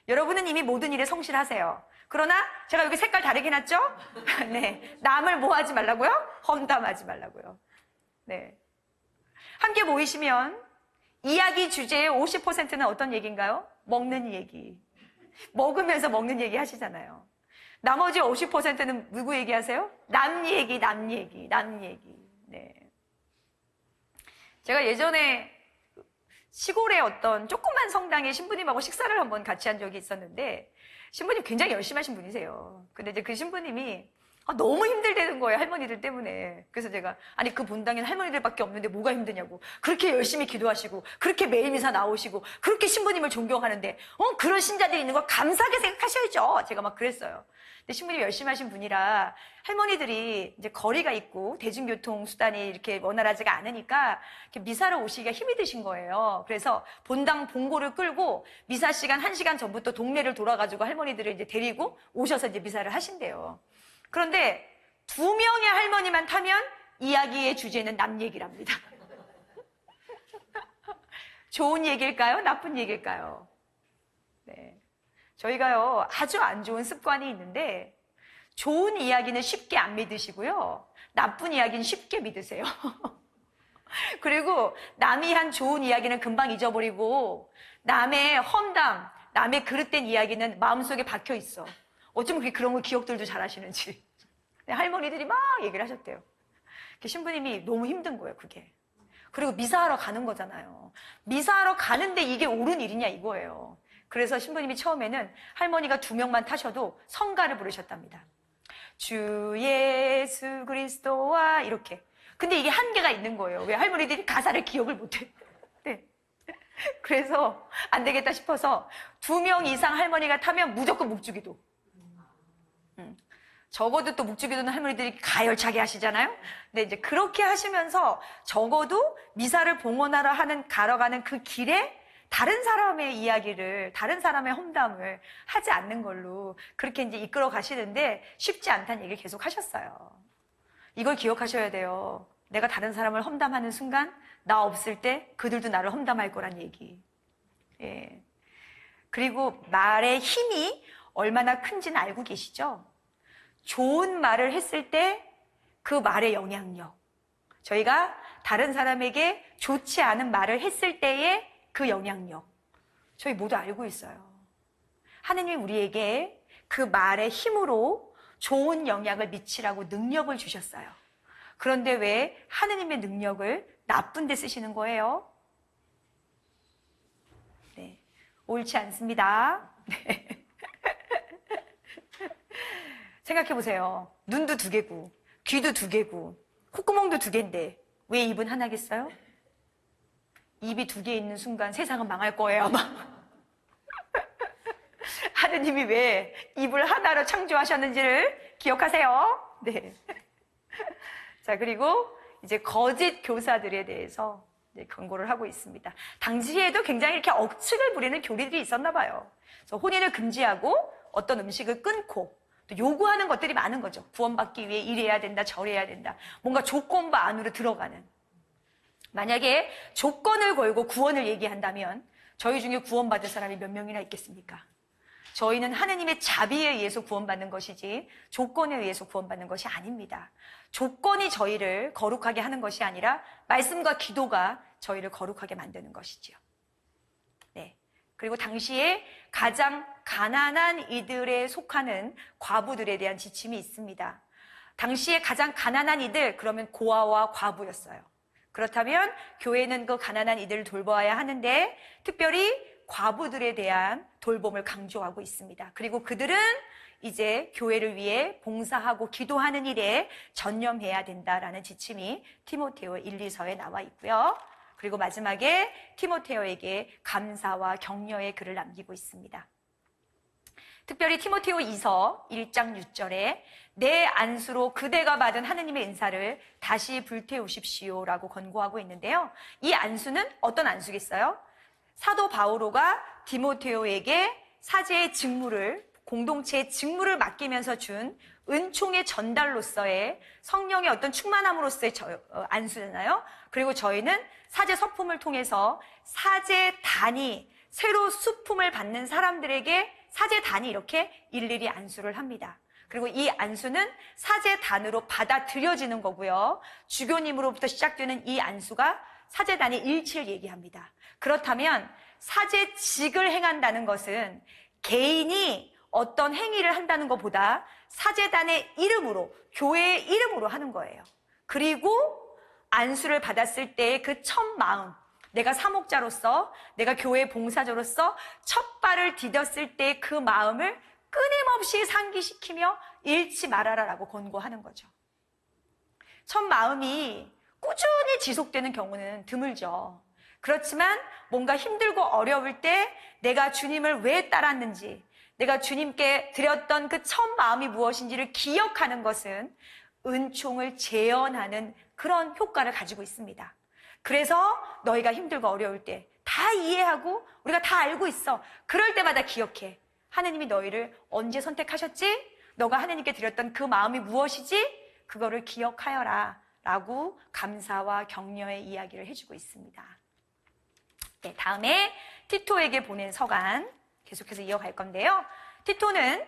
여러분은 이미 모든 일에 성실하세요. 그러나 제가 여기 색깔 다르게 놨죠? 네, 남을 뭐 하지 말라고요? 험담하지 말라고요. 네, 함께 모이시면 이야기 주제의 50%는 어떤 얘기인가요? 먹는 얘기. 먹으면서 먹는 얘기 하시잖아요. 나머지 50%는 누구 얘기하세요? 남 얘기. 네. 제가 예전에 시골의 어떤 조그만 성당에 신부님하고 식사를 한번 같이 한 적이 있었는데, 신부님 굉장히 열심히 하신 분이세요. 근데 이제 그 신부님이 너무 힘들다는 거예요, 할머니들 때문에. 그래서 제가, 아니, 그 본당에는 할머니들밖에 없는데 뭐가 힘드냐고. 그렇게 열심히 기도하시고, 그렇게 매일 미사 나오시고, 그렇게 신부님을 존경하는데, 그런 신자들이 있는 거 감사하게 생각하셔야죠. 제가 막 그랬어요. 근데 신부님이 열심히 하신 분이라 할머니들이 이제 거리가 있고 대중교통 수단이 이렇게 원활하지가 않으니까 이렇게 미사를 오시기가 힘이 드신 거예요. 그래서 본당 봉고를 끌고 미사 시간 1시간 전부터 동네를 돌아가지고 할머니들을 이제 데리고 오셔서 이제 미사를 하신대요. 그런데 2명의 할머니만 타면 이야기의 주제는 남 얘기랍니다. 좋은 얘기일까요? 나쁜 얘기일까요? 네. 저희가요, 아주 안 좋은 습관이 있는데, 좋은 이야기는 쉽게 안 믿으시고요, 나쁜 이야기는 쉽게 믿으세요. 그리고 남이 한 좋은 이야기는 금방 잊어버리고, 남의 험담, 남의 그릇된 이야기는 마음속에 박혀 있어. 어쩌면 그런 걸 기억들도 잘 하시는지. 할머니들이 막 얘기를 하셨대요. 신부님이 너무 힘든 거예요, 그게. 그리고 미사하러 가는 거잖아요. 미사하러 가는데 이게 옳은 일이냐 이거예요. 그래서 신부님이 처음에는 할머니가 2명만 타셔도 성가를 부르셨답니다. 주 예수 그리스도와 이렇게. 근데 이게 한계가 있는 거예요. 왜? 할머니들이 가사를 기억을 못해. 네. 그래서 안 되겠다 싶어서 2명 이상 할머니가 타면 무조건 묵주기도. 적어도 또 묵주기도는 할머니들이 가열차게 하시잖아요. 근데 이제 그렇게 하시면서 적어도 미사를 봉헌하러 가러 가는 그 길에 다른 사람의 이야기를, 다른 사람의 험담을 하지 않는 걸로 그렇게 이제 이끌어 가시는데 쉽지 않다는 얘기를 계속 하셨어요. 이걸 기억하셔야 돼요. 내가 다른 사람을 험담하는 순간 나 없을 때 그들도 나를 험담할 거란 얘기. 예. 그리고 말의 힘이 얼마나 큰지는 알고 계시죠? 좋은 말을 했을 때 그 말의 영향력. 저희가 다른 사람에게 좋지 않은 말을 했을 때의 그 영향력, 저희 모두 알고 있어요. 하느님이 우리에게 그 말의 힘으로 좋은 영향을 미치라고 능력을 주셨어요. 그런데 왜 하느님의 능력을 나쁜 데 쓰시는 거예요? 네, 옳지 않습니다. 네. 생각해 보세요. 눈도 2개고, 귀도 2개고, 콧구멍도 2개인데 왜 입은 하나겠어요? 입이 2개 있는 순간 세상은 망할 거예요, 아마. 하느님이 왜 입을 하나로 창조하셨는지를 기억하세요? 네. 자, 그리고 이제 거짓 교사들에 대해서 경고를 하고 있습니다. 당시에도 굉장히 이렇게 억측을 부리는 교리들이 있었나 봐요. 그래서 혼인을 금지하고 어떤 음식을 끊고 또 요구하는 것들이 많은 거죠. 구원받기 위해 이래야 된다, 저래야 된다. 뭔가 조건부 안으로 들어가는. 만약에 조건을 걸고 구원을 얘기한다면 저희 중에 구원받을 사람이 몇 명이나 있겠습니까? 저희는 하느님의 자비에 의해서 구원받는 것이지 조건에 의해서 구원받는 것이 아닙니다. 조건이 저희를 거룩하게 하는 것이 아니라 말씀과 기도가 저희를 거룩하게 만드는 것이지요. 네. 그리고 당시에 가장 가난한 이들에 속하는 과부들에 대한 지침이 있습니다. 당시에 가장 가난한 이들, 그러면 고아와 과부였어요. 그렇다면 교회는 그 가난한 이들을 돌보아야 하는데 특별히 과부들에 대한 돌봄을 강조하고 있습니다. 그리고 그들은 이제 교회를 위해 봉사하고 기도하는 일에 전념해야 된다라는 지침이 티모테오 1, 2서에 나와 있고요. 그리고 마지막에 티모테오에게 감사와 격려의 글을 남기고 있습니다. 특별히 티모테오 2서 1장 6절에 내 안수로 그대가 받은 하느님의 은사를 다시 불태우십시오라고 권고하고 있는데요. 이 안수는 어떤 안수겠어요? 사도 바오로가 디모테오에게 사제의 직무를, 공동체의 직무를 맡기면서 준 은총의 전달로서의 성령의 어떤 충만함으로서의 안수잖아요. 그리고 저희는 사제 서품을 통해서 사제단이 새로 수품을 받는 사람들에게 사제단이 이렇게 일일이 안수를 합니다. 그리고 이 안수는 사제단으로 받아들여지는 거고요. 주교님으로부터 시작되는 이 안수가 사제단의 일치를 얘기합니다. 그렇다면 사제직을 행한다는 것은 개인이 어떤 행위를 한다는 것보다 사제단의 이름으로, 교회의 이름으로 하는 거예요. 그리고 안수를 받았을 때의 그 첫 마음, 내가 사목자로서, 내가 교회 봉사자로서 첫 발을 디뎠을 때의 그 마음을 끊임없이 상기시키며 잃지 말아라라고 권고하는 거죠. 첫 마음이 꾸준히 지속되는 경우는 드물죠. 그렇지만 뭔가 힘들고 어려울 때 내가 주님을 왜 따랐는지, 내가 주님께 드렸던 그 첫 마음이 무엇인지를 기억하는 것은 은총을 재현하는 그런 효과를 가지고 있습니다. 그래서 너희가 힘들고 어려울 때 다 이해하고 우리가 다 알고 있어. 그럴 때마다 기억해. 하느님이 너희를 언제 선택하셨지? 너가 하느님께 드렸던 그 마음이 무엇이지? 그거를 기억하여라 라고 감사와 격려의 이야기를 해주고 있습니다. 네, 다음에 티토에게 보낸 서간 계속해서 이어갈 건데요. 티토는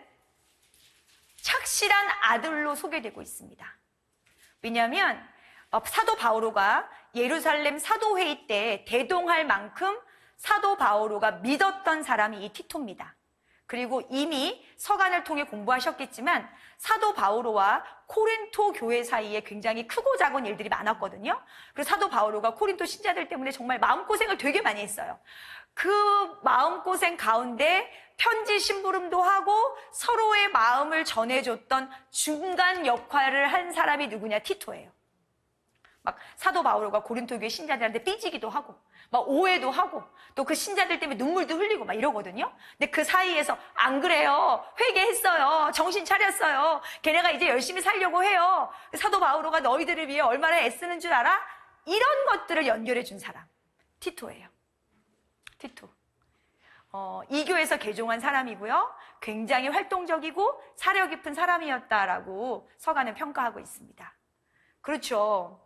착실한 아들로 소개되고 있습니다. 왜냐하면 사도 바오로가 예루살렘 사도회의 때 대동할 만큼 사도 바오로가 믿었던 사람이 이 티토입니다. 그리고 이미 서간을 통해 공부하셨겠지만 사도 바오로와 코린토 교회 사이에 굉장히 크고 작은 일들이 많았거든요. 그래서 사도 바오로가 코린토 신자들 때문에 정말 마음고생을 되게 많이 했어요. 그 마음고생 가운데 편지 심부름도 하고 서로의 마음을 전해줬던 중간 역할을 한 사람이 누구냐? 티토예요. 막 사도 바오로가 고린토 교회 신자들한테 삐지기도 하고 막 오해도 하고 또 그 신자들 때문에 눈물도 흘리고 막 이러거든요. 근데 그 사이에서 안 그래요. 회개했어요. 정신 차렸어요. 걔네가 이제 열심히 살려고 해요. 사도 바오로가 너희들을 위해 얼마나 애쓰는 줄 알아? 이런 것들을 연결해 준 사람. 티토예요. 티토. 이 교회에서 개종한 사람이고요. 굉장히 활동적이고 사려 깊은 사람이었다라고 서간은 평가하고 있습니다. 그렇죠.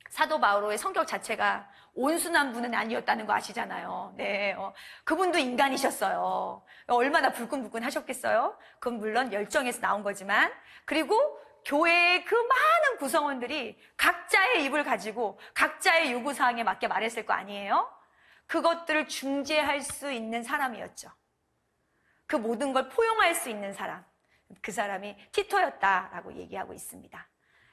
사도 바오로의 성격 자체가 온순한 분은 아니었다는 거 아시잖아요. 네, 그분도 인간이셨어요. 얼마나 불끈불끈 하셨겠어요? 그건 물론 열정에서 나온 거지만, 그리고 교회의 그 많은 구성원들이 각자의 입을 가지고 각자의 요구사항에 맞게 말했을 거 아니에요? 그것들을 중재할 수 있는 사람이었죠. 그 모든 걸 포용할 수 있는 사람, 그 사람이 티토였다라고 얘기하고 있습니다.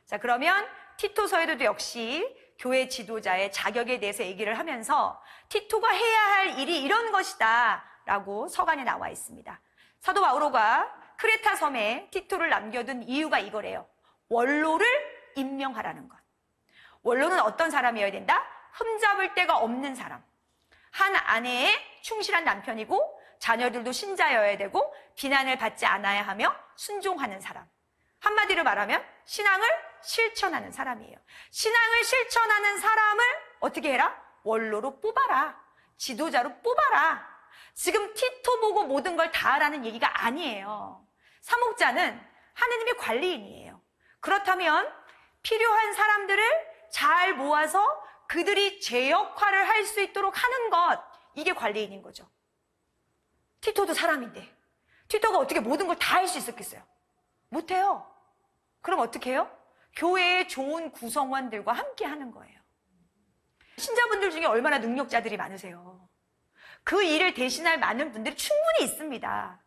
자, 그러면 티토서에도 역시 교회 지도자의 자격에 대해서 얘기를 하면서 티토가 해야 할 일이 이런 것이다 라고 서간에 나와 있습니다. 사도 바오로가 크레타 섬에 티토를 남겨둔 이유가 이거래요. 원로를 임명하라는 것. 원로는 어떤 사람이어야 된다? 흠잡을 데가 없는 사람. 한 아내의 충실한 남편이고 자녀들도 신자여야 되고 비난을 받지 않아야 하며 순종하는 사람. 한마디로 말하면 신앙을 실천하는 사람이에요. 신앙을 실천하는 사람을 어떻게 해라? 원로로 뽑아라. 지도자로 뽑아라. 지금 티토 보고 모든 걸 다 하라는 얘기가 아니에요. 사목자는 하느님의 관리인이에요. 그렇다면 필요한 사람들을 잘 모아서 그들이 제 역할을 할 수 있도록 하는 것, 이게 관리인인 거죠. 티토도 사람인데 티토가 어떻게 모든 걸 다 할 수 있었겠어요? 못해요. 그럼 어떻게 해요? 교회의 좋은 구성원들과 함께 하는 거예요. 신자분들 중에 얼마나 능력자들이 많으세요. 그 일을 대신할 많은 분들이 충분히 있습니다.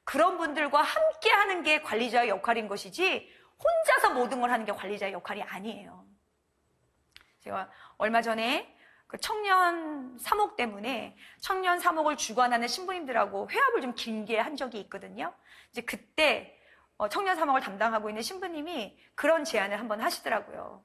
그런 분들과 함께 하는 게 관리자의 역할인 것이지 혼자서 모든 걸 하는 게 관리자의 역할이 아니에요. 제가 얼마 전에 그 청년 사목 때문에 청년 사목을 주관하는 신부님들하고 회합을 좀 길게 한 적이 있거든요. 이제 그때 청년 사목을 담당하고 있는 신부님이 그런 제안을 한번 하시더라고요.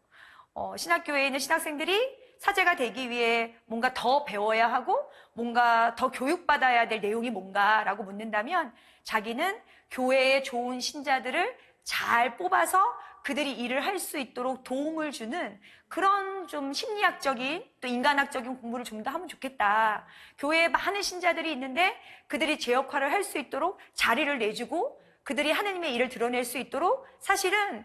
신학교에 있는 신학생들이 사제가 되기 위해 뭔가 더 배워야 하고 뭔가 더 교육받아야 될 내용이 뭔가라고 묻는다면 자기는 교회에 좋은 신자들을 잘 뽑아서 그들이 일을 할 수 있도록 도움을 주는 그런 좀 심리학적인 또 인간학적인 공부를 좀 더 하면 좋겠다. 교회에 많은 신자들이 있는데 그들이 제 역할을 할 수 있도록 자리를 내주고 그들이 하느님의 일을 드러낼 수 있도록 사실은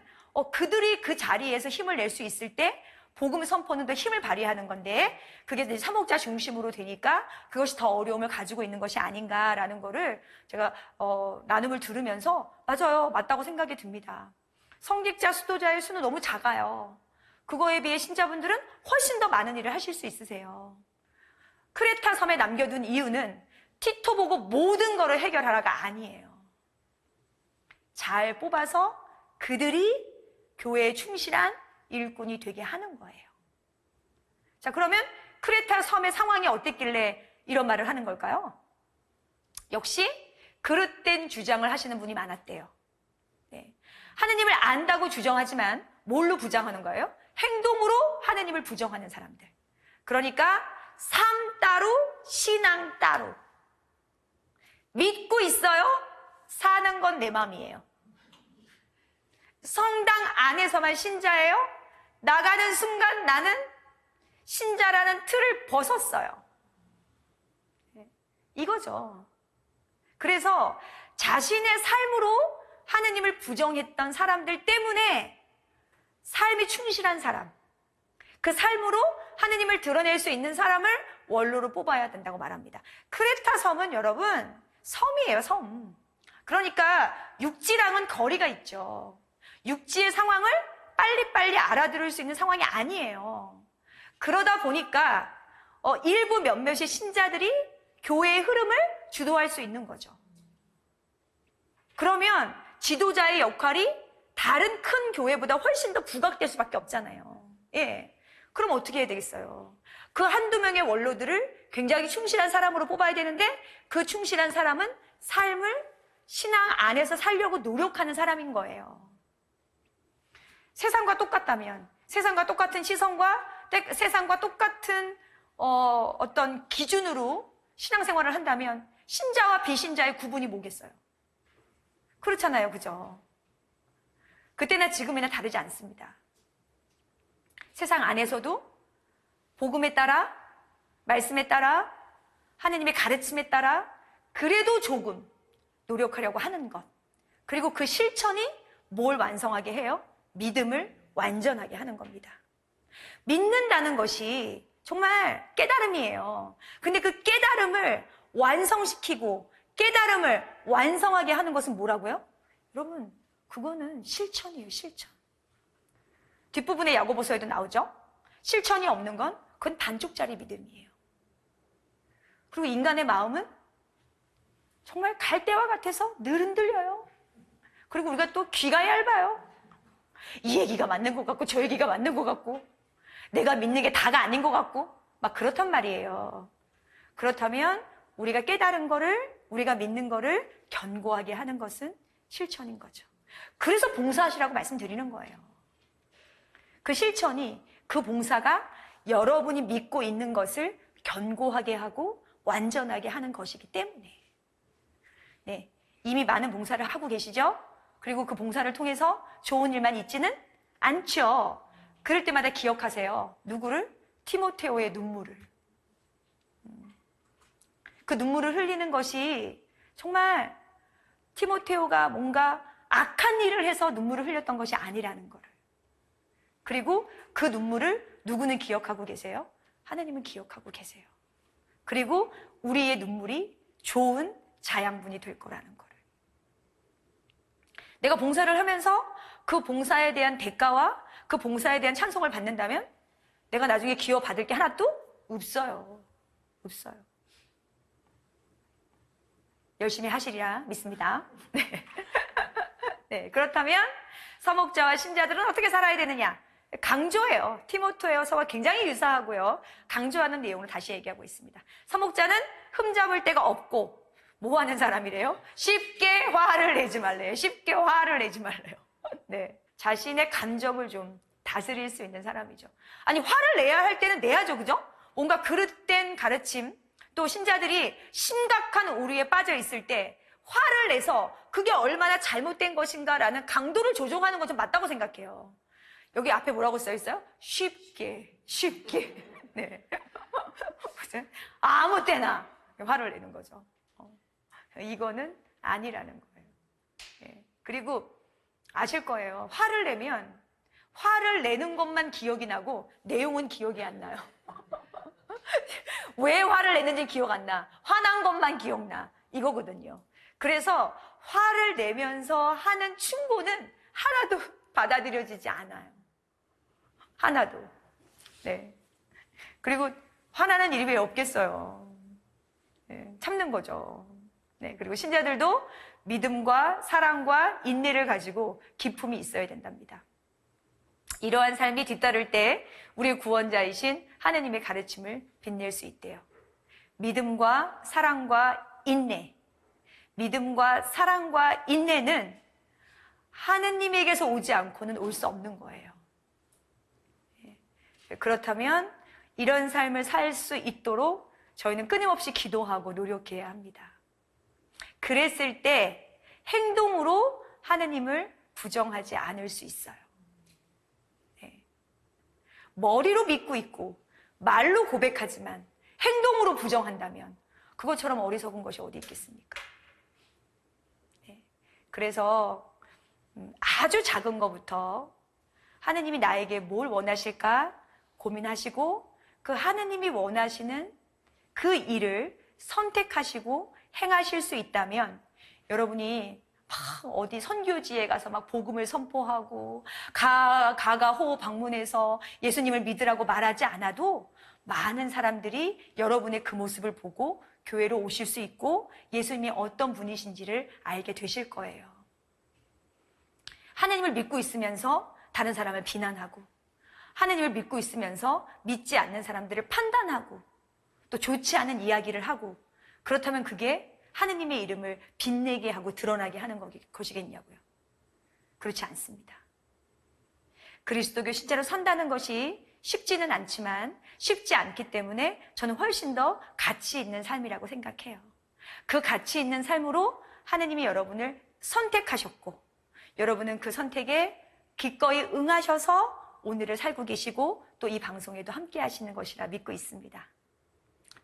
그들이 그 자리에서 힘을 낼 수 있을 때 복음 선포는 더 힘을 발휘하는 건데 그게 이제 사목자 중심으로 되니까 그것이 더 어려움을 가지고 있는 것이 아닌가라는 거를 제가 나눔을 들으면서 맞아요. 맞다고 생각이 듭니다. 성직자, 수도자의 수는 너무 작아요. 그거에 비해 신자분들은 훨씬 더 많은 일을 하실 수 있으세요. 크레타 섬에 남겨둔 이유는 티토 보고 모든 거를 해결하라가 아니에요. 잘 뽑아서 그들이 교회에 충실한 일꾼이 되게 하는 거예요. 자, 그러면 크레타 섬의 상황이 어땠길래 이런 말을 하는 걸까요? 역시 그릇된 주장을 하시는 분이 많았대요. 네. 하느님을 안다고 주장하지만 뭘로 부정하는 거예요? 행동으로 하느님을 부정하는 사람들. 그러니까 삶 따로, 신앙 따로. 믿고 있어요? 사는 건 내 맘이에요. 성당 안에서만 신자예요? 나가는 순간 나는 신자라는 틀을 벗었어요. 이거죠. 그래서 자신의 삶으로 하느님을 부정했던 사람들 때문에 삶이 충실한 사람, 그 삶으로 하느님을 드러낼 수 있는 사람을 원로로 뽑아야 된다고 말합니다. 크레타 섬은 여러분 섬이에요, 섬. 그러니까 육지랑은 거리가 있죠. 육지의 상황을 빨리빨리 알아들을 수 있는 상황이 아니에요. 그러다 보니까 일부 몇몇의 신자들이 교회의 흐름을 주도할 수 있는 거죠. 그러면 지도자의 역할이 다른 큰 교회보다 훨씬 더 부각될 수밖에 없잖아요. 예. 그럼 어떻게 해야 되겠어요? 그 한두 명의 원로들을 굉장히 충실한 사람으로 뽑아야 되는데 그 충실한 사람은 삶을 신앙 안에서 살려고 노력하는 사람인 거예요. 세상과 똑같다면, 세상과 똑같은 시선과 세상과 똑같은 어떤 기준으로 신앙생활을 한다면 신자와 비신자의 구분이 뭐겠어요? 그렇잖아요, 그죠? 그때나 지금이나 다르지 않습니다. 세상 안에서도 복음에 따라, 말씀에 따라, 하느님의 가르침에 따라 그래도 조금 노력하려고 하는 것. 그리고 그 실천이 뭘 완성하게 해요? 믿음을 완전하게 하는 겁니다. 믿는다는 것이 정말 깨달음이에요. 근데 그 깨달음을 완성시키고 깨달음을 완성하게 하는 것은 뭐라고요? 여러분, 그거는 실천이에요, 실천. 뒷부분에 야고보서에도 나오죠? 실천이 없는 건 그건 반쪽짜리 믿음이에요. 그리고 인간의 마음은 정말 갈대와 같아서 늘 흔들려요. 그리고 우리가 또 귀가 얇아요. 이 얘기가 맞는 것 같고 저 얘기가 맞는 것 같고 내가 믿는 게 다가 아닌 것 같고 막 그렇단 말이에요. 그렇다면 우리가 깨달은 거를, 우리가 믿는 거를 견고하게 하는 것은 실천인 거죠. 그래서 봉사하시라고 말씀드리는 거예요. 그 실천이, 그 봉사가 여러분이 믿고 있는 것을 견고하게 하고 완전하게 하는 것이기 때문에. 네, 이미 많은 봉사를 하고 계시죠? 그리고 그 봉사를 통해서 좋은 일만 있지는 않죠. 그럴 때마다 기억하세요. 누구를? 티모테오의 눈물을. 그 눈물을 흘리는 것이 정말 티모테오가 뭔가 악한 일을 해서 눈물을 흘렸던 것이 아니라는 거를. 그리고 그 눈물을 누구는 기억하고 계세요? 하나님은 기억하고 계세요. 그리고 우리의 눈물이 좋은 자양분이 될 거라는 거를. 내가 봉사를 하면서 그 봉사에 대한 대가와 그 봉사에 대한 찬송을 받는다면 내가 나중에 기여받을 게 하나도 없어요. 없어요. 열심히 하시리라 믿습니다. 네. 네, 그렇다면 서목자와 신자들은 어떻게 살아야 되느냐? 강조해요. 티모테오서와 굉장히 유사하고요. 강조하는 내용을 다시 얘기하고 있습니다. 서목자는 흠잡을 데가 없고 뭐 하는 사람이래요? 쉽게 화를 내지 말래요. 쉽게 화를 내지 말래요. 네, 자신의 감정을 좀 다스릴 수 있는 사람이죠. 아니, 화를 내야 할 때는 내야죠, 그죠? 뭔가 그릇된 가르침, 또 신자들이 심각한 오류에 빠져 있을 때 화를 내서 그게 얼마나 잘못된 것인가라는 강도를 조정하는 건 좀 맞다고 생각해요. 여기 앞에 뭐라고 써 있어요? 쉽게, 쉽게. 네. 아무 때나 화를 내는 거죠. 이거는 아니라는 거예요. 네. 그리고 아실 거예요. 화를 내면 화를 내는 것만 기억이 나고 내용은 기억이 안 나요. 왜 화를 냈는지 기억 안 나. 화난 것만 기억나. 이거거든요. 그래서 화를 내면서 하는 충고는 하나도 받아들여지지 않아요. 하나도. 네. 그리고 화나는 일이 왜 없겠어요. 참는 거죠. 네, 그리고 신자들도 믿음과 사랑과 인내를 가지고 기품이 있어야 된답니다. 이러한 삶이 뒤따를 때 우리 구원자이신 하느님의 가르침을 빛낼 수 있대요. 믿음과 사랑과 인내. 믿음과 사랑과 인내는 하느님에게서 오지 않고는 올 수 없는 거예요. 그렇다면 이런 삶을 살 수 있도록 저희는 끊임없이 기도하고 노력해야 합니다. 그랬을 때 행동으로 하느님을 부정하지 않을 수 있어요. 머리로 믿고 있고 말로 고백하지만 행동으로 부정한다면 그것처럼 어리석은 것이 어디 있겠습니까? 그래서 아주 작은 것부터 하느님이 나에게 뭘 원하실까 고민하시고 그 하느님이 원하시는 그 일을 선택하시고 행하실 수 있다면 여러분이 막 어디 선교지에 가서 막 복음을 선포하고 가가호 방문해서 예수님을 믿으라고 말하지 않아도 많은 사람들이 여러분의 그 모습을 보고 교회로 오실 수 있고 예수님이 어떤 분이신지를 알게 되실 거예요. 하나님을 믿고 있으면서 다른 사람을 비난하고 하나님을 믿고 있으면서 믿지 않는 사람들을 판단하고 또 좋지 않은 이야기를 하고 그렇다면 그게 하느님의 이름을 빛내게 하고 드러나게 하는 것이겠냐고요. 그렇지 않습니다. 그리스도교 신자로 선다는 것이 쉽지는 않지만 쉽지 않기 때문에 저는 훨씬 더 가치 있는 삶이라고 생각해요. 그 가치 있는 삶으로 하느님이 여러분을 선택하셨고 여러분은 그 선택에 기꺼이 응하셔서 오늘을 살고 계시고 또 이 방송에도 함께 하시는 것이라 믿고 있습니다.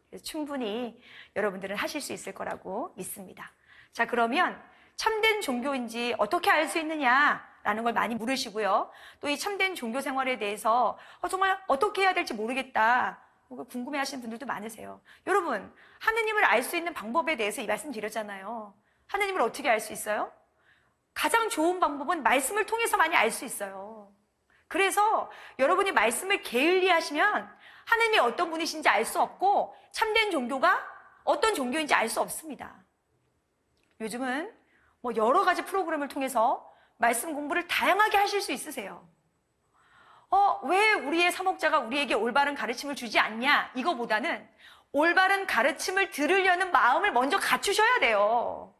그래서 충분히 여러분들은 하실 수 있을 거라고 믿습니다. 자, 그러면 참된 종교인지 어떻게 알 수 있느냐라는 걸 많이 물으시고요. 또 이 참된 종교 생활에 대해서 정말 어떻게 해야 될지 모르겠다 궁금해하시는 분들도 많으세요. 여러분, 하느님을 알 수 있는 방법에 대해서 이 말씀 드렸잖아요. 하느님을 어떻게 알 수 있어요? 가장 좋은 방법은 말씀을 통해서 많이 알 수 있어요. 그래서 여러분이 말씀을 게을리하시면 하느님이 어떤 분이신지 알 수 없고 참된 종교가 어떤 종교인지 알 수 없습니다. 요즘은 여러 가지 프로그램을 통해서 말씀 공부를 다양하게 하실 수 있으세요. 왜 우리의 사목자가 우리에게 올바른 가르침을 주지 않냐? 이거보다는 올바른 가르침을 들으려는 마음을 먼저 갖추셔야 돼요.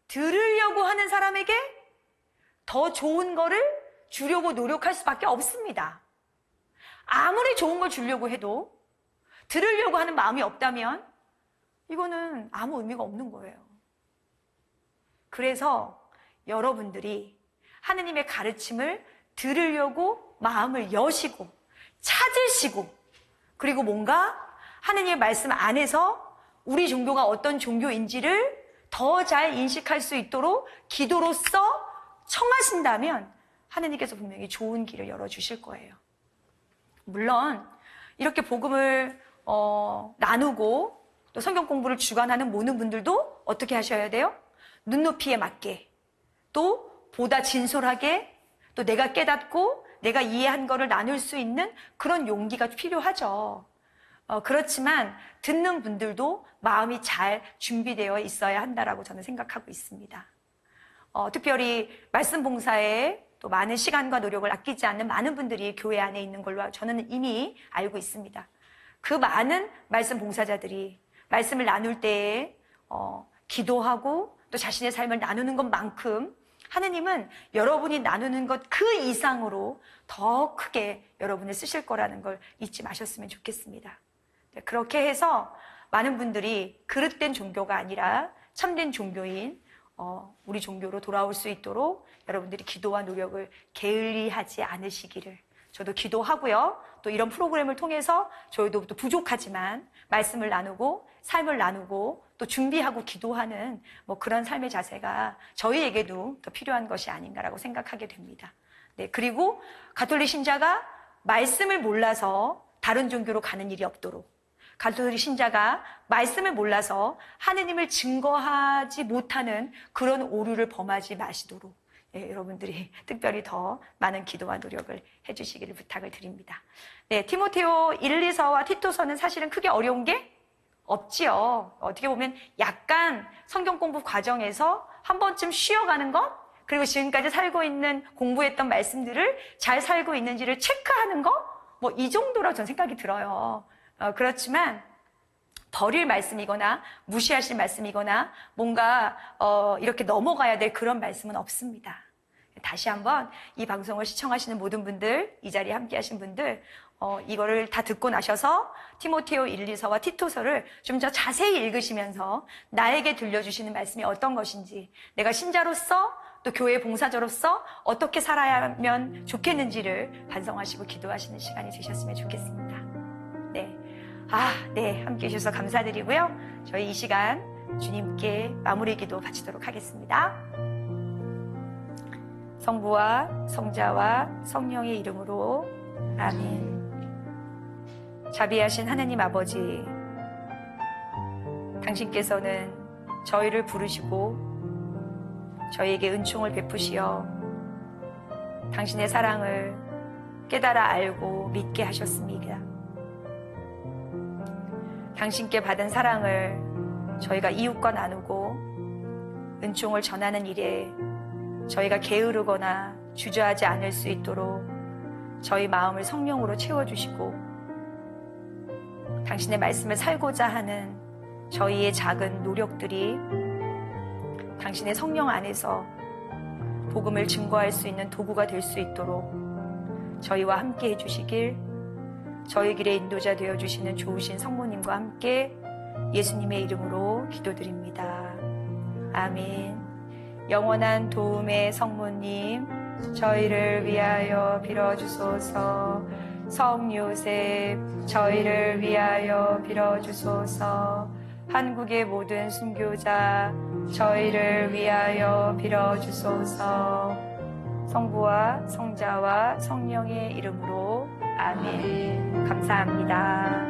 들으려고 하는 사람에게 더 좋은 거를 주려고 노력할 수밖에 없습니다. 아무리 좋은 걸 주려고 해도 들으려고 하는 마음이 없다면 이거는 아무 의미가 없는 거예요. 그래서 여러분들이 하느님의 가르침을 들으려고 마음을 여시고 찾으시고 그리고 뭔가 하느님의 말씀 안에서 우리 종교가 어떤 종교인지를 더 잘 인식할 수 있도록 기도로써 청하신다면 하느님께서 분명히 좋은 길을 열어주실 거예요. 물론 이렇게 복음을 나누고 또 성경 공부를 주관하는 모든 분들도 어떻게 하셔야 돼요? 눈높이에 맞게 또 보다 진솔하게 또 내가 깨닫고 내가 이해한 거를 나눌 수 있는 그런 용기가 필요하죠. 그렇지만 듣는 분들도 마음이 잘 준비되어 있어야 한다라고 저는 생각하고 있습니다. 특별히 말씀 봉사에 또 많은 시간과 노력을 아끼지 않는 많은 분들이 교회 안에 있는 걸로 저는 이미 알고 있습니다. 그 많은 말씀 봉사자들이 말씀을 나눌 때에 기도하고 또 자신의 삶을 나누는 것만큼 하느님은 여러분이 나누는 것 그 이상으로 더 크게 여러분을 쓰실 거라는 걸 잊지 마셨으면 좋겠습니다. 그렇게 해서 많은 분들이 그릇된 종교가 아니라 참된 종교인 우리 종교로 돌아올 수 있도록 여러분들이 기도와 노력을 게을리하지 않으시기를 저도 기도하고요. 또 이런 프로그램을 통해서 저희도 또 부족하지만 말씀을 나누고 삶을 나누고 또 준비하고 기도하는 그런 삶의 자세가 저희에게도 더 필요한 것이 아닌가라고 생각하게 됩니다. 네, 그리고 가톨릭 신자가 말씀을 몰라서 다른 종교로 가는 일이 없도록 가톨릭 신자가 말씀을 몰라서 하느님을 증거하지 못하는 그런 오류를 범하지 마시도록 여러분들이 특별히 더 많은 기도와 노력을 해주시기를 부탁을 드립니다. 네, 티모테오 1, 2서와 티토서는 사실은 크게 어려운 게 없지요. 어떻게 보면 약간 성경 공부 과정에서 한 번쯤 쉬어가는 것, 그리고 지금까지 살고 있는 공부했던 말씀들을 잘 살고 있는지를 체크하는 것, 뭐 이 정도라고 저는 생각이 들어요. 그렇지만 버릴 말씀이거나 무시하실 말씀이거나 뭔가 이렇게 넘어가야 될 그런 말씀은 없습니다. 다시 한번 이 방송을 시청하시는 모든 분들, 이 자리에 함께 하신 분들, 이거를 다 듣고 나셔서 티모테오 1, 2서와 티토서를 좀 더 자세히 읽으시면서 나에게 들려주시는 말씀이 어떤 것인지, 내가 신자로서 또 교회 봉사자로서 어떻게 살아야 하면 좋겠는지를 반성하시고 기도하시는 시간이 되셨으면 좋겠습니다. 네. 네. 함께 해주셔서 감사드리고요. 저희 이 시간 주님께 마무리 기도 바치도록 하겠습니다. 성부와 성자와 성령의 이름으로 아멘. 자비하신 하나님 아버지, 당신께서는 저희를 부르시고 저희에게 은총을 베푸시어 당신의 사랑을 깨달아 알고 믿게 하셨습니다. 당신께 받은 사랑을 저희가 이웃과 나누고 은총을 전하는 일에 저희가 게으르거나 주저하지 않을 수 있도록 저희 마음을 성령으로 채워주시고 당신의 말씀을 살고자 하는 저희의 작은 노력들이 당신의 성령 안에서 복음을 증거할 수 있는 도구가 될 수 있도록 저희와 함께 해주시길, 저희 길의 인도자 되어주시는 좋으신 성모님과 함께 예수님의 이름으로 기도드립니다. 아멘. 영원한 도움의 성모님, 저희를 위하여 빌어주소서. 성요셉, 저희를 위하여 빌어주소서. 한국의 모든 순교자, 저희를 위하여 빌어주소서. 성부와 성자와 성령의 이름으로 아멘. 감사합니다.